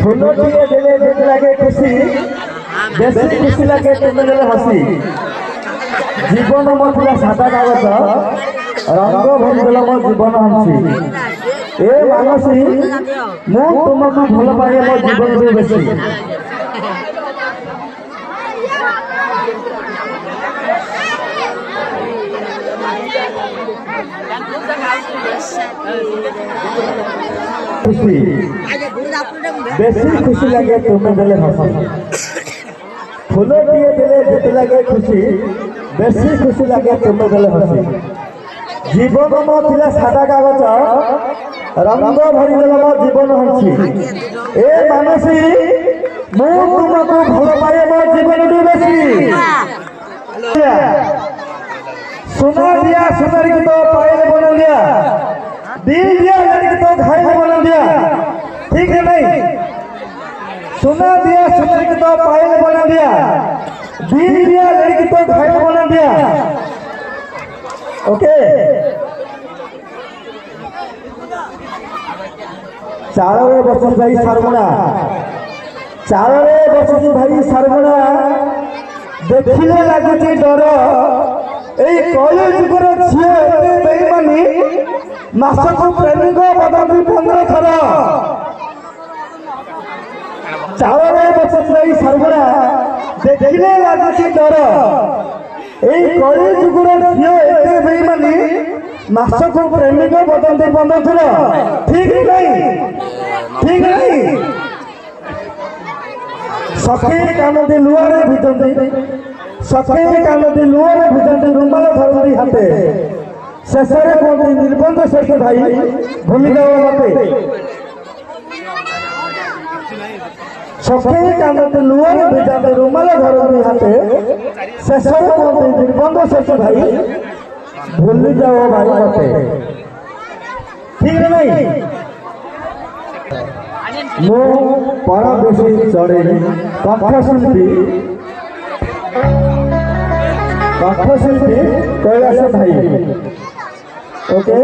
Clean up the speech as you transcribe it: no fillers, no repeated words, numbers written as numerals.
फूलोटिए देले जेते लागे खुशी बेसी खुशी लागे तुमे देले हसी जीवन मथला सादा कागज रंग भरी देल मो जीवन हंसी ए मानसी मु तुमको भल पाए मो जीवन रे बेसी खुशी बेसी खुशी लगे तुम्हें देले हसी फूलोटिए देले जेते लागे खुशी बेसी खुशी लगे तुम्हें देले हसी जीवन मो थिला सादा कागज रंग भरी देल मो जीवन हंसी ए मानसी मु तुमको भल पाए मो जीवन रे बेसी सुना दिया सुनर की तो पायल बना दिया दिल दिया लड़की तो घायल बना दिया ठीक है नहीं सुना दिया सुनर की तो पायल बना दिया दिल दिया लड़की तो घायल बना दिया ओके चारे बसी भाई सरमणा चारे बसी भाई सरमणा देखिले लगुची डर এই কলি যুগর ঝিও এতে বেইমানি মাসকু প্রেমিক বদন্তি 15 থর চাওরে বসে সর্বরা দেখিলে লাগুছি ডর এই কলি যুগর ঝিও এতে বেইমানি মাসকু প্রেমিক বদন্তি 15 থর ঠিক নাই সখী কানদি লুয়ারে ভিতন্তি सखी कानदी लुआरे भिजंती रुमाल धरती हाथे शेषरे कहती निर्बंध शेष भाई भूमि जाओ मते सखी कानदी लुआरे भिजंती रुमाल धरती हाथे शेषरे कहती निर्बंध शेष भाई भूमि जाओ भाई मते ठीक नहीं मो परदेशी चढ़े कंठशिल्पी कंठशिल्पी कैलाश भाई ओके